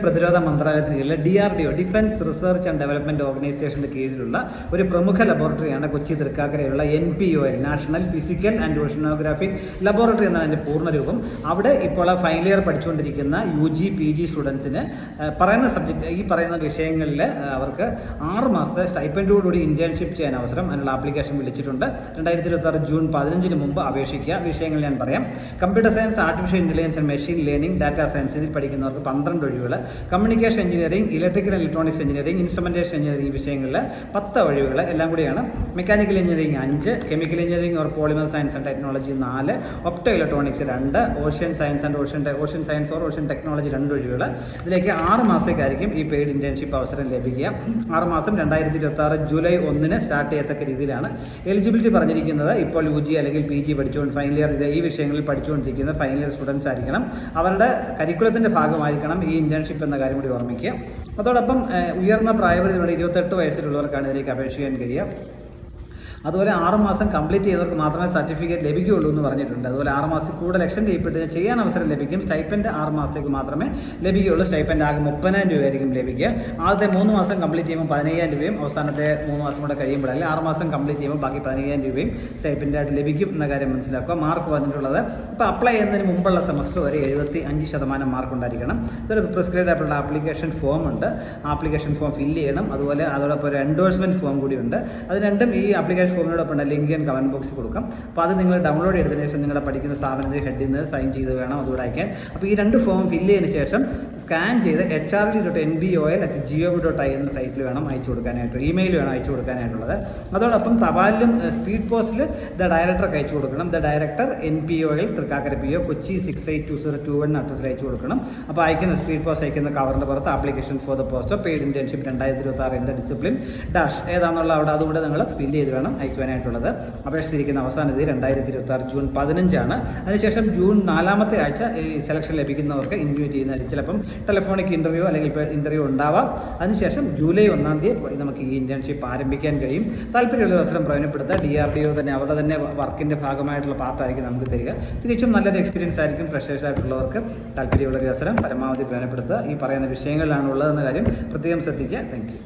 പ്രതിരോധ മന്ത്രാലയത്തിന് കീഴിലെ DRDO defence research and development ഓർഗനൈസേഷൻ്റെ കീഴിലുള്ള ഒരു പ്രമുഖ ലബോറട്ടറിയാണ് കൊച്ചി തൃക്കാക്കരയിലുള്ള NPOL national physical and oceanographic laboratory എന്നാണ് എൻ്റെ പൂർണ്ണരൂപം. അവിടെ ഇപ്പോൾ ഫൈനൽ ഇയർ പഠിച്ചുകൊണ്ടിരിക്കുന്ന UG PG സ്റ്റുഡൻസിന് പറയുന്ന വിഷയങ്ങളിൽ അവർക്ക് 6 മാസത്തെ സ്റ്റൈപ്പൻഡോടുകൂടി ഇന്റേൺഷിപ്പ് ചെയ്യാൻ അവസരം, അതിനുള്ള ആപ്ലിക്കേഷൻ വിളിച്ചിട്ടുണ്ട്. 2026 ജൂൺ 15 മുമ്പ് അപേക്ഷിക്കുക. വിഷയങ്ങൾ ഞാൻ പറയാം. Computer science, artificial intelligence and machine learning, data science ഇതിൽ പഠിക്കുന്നവർക്ക് 12 ഒഴിവുകൾ, communication engineering, electrical and electronics engineering, instrumentation engineering വിഷയങ്ങളിൽ 10 ഒഴിവുകൾ എല്ലാം കൂടിയാണ്. Mechanical engineering 5, chemical engineering or polymer science and technology 4, opto electronics 2, ocean science and ocean science or ocean technology 2 ഒഴിവുകൾ. ഇതിലേക്ക് 6 മാസത്തേക്കായിരിക്കും ഈ പെയ്ഡ് ഇന്റേൺഷിപ്പ് അവസരം ലഭിക്കുക. 6 മാസം 2026 ജൂലൈ 1 സ്റ്റാർട്ട് ചെയ്യത്തക്ക രീതിയിലാണ് എലിജിബിലിറ്റി പറഞ്ഞിരിക്കുന്നത്. ഇപ്പോൾ UG അല്ലെങ്കിൽ PG പഠിച്ചുകൊണ്ട് ഫൈനൽ ഇയർ ഈ വിഷയങ്ങളിൽ പഠിച്ചുകൊണ്ടിരിക്കുന്ന ഫൈനൽ ഇയർ സ്റ്റുഡൻസ് ആയിരിക്കണം. അവരുടെ കരിക്കുലത്തിൻ്റെ ഭാഗമായിരിക്കണം ഈ ഇന്റേൺഷിപ്പ് എന്ന കാര്യം കൂടി ഓർമ്മിക്കുക. അതോടൊപ്പം ഉയർന്ന പ്രായപരിധിയുള്ള 28 വയസ്സിലുള്ളവർക്കാണ് ഇതിലേക്ക് അപേക്ഷിക്കാൻ കഴിയുക. അതുപോലെ 6 മാസം കംപ്ലീറ്റ് ചെയ്തവർക്ക് മാത്രമേ സർട്ടിഫിക്കറ്റ് ലഭിക്കുകയുള്ളൂ എന്ന് പറഞ്ഞിട്ടുണ്ട്. അതുപോലെ 6 മാസത്തിൽ കൂടുതൽ എക്സ്റ്റെൻഡ് ചെയ്യപ്പെട്ട് ചെയ്യാൻ അവസരം ലഭിക്കും. സ്റ്റൈപ്പൻഡ് 6 മാസത്തേക്ക് മാത്രമേ ലഭിക്കുകയുള്ളൂ. സ്റ്റൈപ്പൻഡ് ആകെ 30,000 രൂപയായിരിക്കും ലഭിക്കുക. ആദ്യത്തെ 3 മാസം കംപ്ലീറ്റ് ചെയ്യുമ്പോൾ 15,000 രൂപയും അവസാനത്തെ 3 മാസം കൂടെ കഴിയുമ്പോഴല്ലേ 6 മാസം കംപ്ലീറ്റ് ചെയ്യുമ്പോൾ ബാക്കി 15,000 രൂപയും സ്റ്റൈപ്പൻഡായിട്ട് ലഭിക്കും എന്ന കാര്യം മനസ്സിലാക്കുക. മാർക്ക് പറഞ്ഞിട്ടുള്ളത് ഇപ്പോൾ അപ്ലൈ ചെയ്യുന്നതിന് മുമ്പുള്ള സെമസ്റ്റർ വരെ 75% മാർക്ക് ഉണ്ടായിരിക്കണം. ഇതൊരു പ്രിസ്ക്രൈബ് ആയിട്ടുള്ള ആപ്ലിക്കേഷൻ ഫോം ഉണ്ട്. ആപ്ലിക്കേഷൻ ഫോം ഫില്ല് ചെയ്യണം. അതുപോലെ അതോടൊപ്പം ഒരു എൻഡോഴ്സ്മെൻറ്റ് ഫോം കൂടിയുണ്ട്. അത് രണ്ടും ഈ ആപ്ലിക്കേഷൻ ഫോമിനോടൊപ്പം ലിങ്ക് ഞാൻ കമൻറ്റ് ബോക്സിൽ കൊടുക്കാം. അപ്പോൾ അത് നിങ്ങൾ ഡൗൺലോഡ് ചെയ്തതിന് ശേഷം നിങ്ങളുടെ പഠിക്കുന്ന സ്ഥാപനത്തിൽ ഹെഡിൽ നിന്ന് സൈൻ ചെയ്ത് വേണം അതുകൂടെ അയക്കാൻ. അപ്പോൾ ഈ 2 ഫോം ഫില്ല് ചെയ്തതിന് ശേഷം സ്കാൻ ചെയ്ത് hrd.nbol@gov.in എന്ന സൈറ്റിൽ വേണം അയച്ചു കൊടുക്കാനായിട്ട്, ഇമെയിൽ വേണം അയച്ചു കൊടുക്കാനായിട്ടുള്ളത്. അതോടൊപ്പം തപാലിലും സ്പീഡ് പോസ്റ്റിൽ ഡയറക്ടർക്ക് അയച്ചു കൊടുക്കണം. Director NPOL Thrikkakara PO Kochi 682021 അഡ്രസ്സിൽ അയച്ചു കൊടുക്കണം. അപ്പോൾ അയക്കുന്ന സ്പീഡ് പോസ്റ്റ് അയക്കുന്ന കവറിൻ്റെ പുറത്ത് application for the post of paid internship 2026 in the discipline dash ഏതാണെന്നുള്ള അതുകൂടെ നിങ്ങൾ ഫില്ല് ചെയ്ത് വേണം അയക്കുവാനായിട്ടുള്ളത്. അപേക്ഷിച്ചിരിക്കുന്ന അവസാന തീയതി 2026 ജൂൺ 15 അതിനുശേഷം ജൂൺ 4-ാമത്തെ ആഴ്ച ഈ സെലക്ഷൻ ലഭിക്കുന്നവർക്ക് ഇൻവൈറ്റ് ചെയ്യുന്നതായിരിക്കും. ചിലപ്പം ടെലിഫോണിക് ഇൻ്റർവ്യൂ അല്ലെങ്കിൽ ഇപ്പോൾ ഇൻ്റർവ്യൂ ഉണ്ടാവാം. അതിനുശേഷം ജൂലൈ 1 തീയതി നമുക്ക് ഈ ഇന്റേൺഷിപ്പ് ആരംഭിക്കാൻ കഴിയും. താല്പര്യമുള്ള അവസരം പ്രയോജനപ്പെടുത്തുക. DRDO തന്നെ അവരുടെ തന്നെ വർക്കിൻ്റെ ഭാഗമായിട്ടുള്ള പാർട്ടായിരിക്കും നമുക്ക് തരിക. തികച്ചും നല്ലൊരു എക്സ്പീരിയൻസ് ആയിരിക്കും. ഫ്രഷേഴ്സ് ആയിട്ടുള്ളവർക്ക് താല്പര്യമുള്ളൊരു അവസരം പരമാവധി പ്രയോജനപ്പെടുത്തുക. ഈ പറയുന്ന വിഷയങ്ങളിലാണ് ഉള്ളതെന്ന കാര്യം പ്രത്യേകം ശ്രദ്ധിക്കുക. Thank you.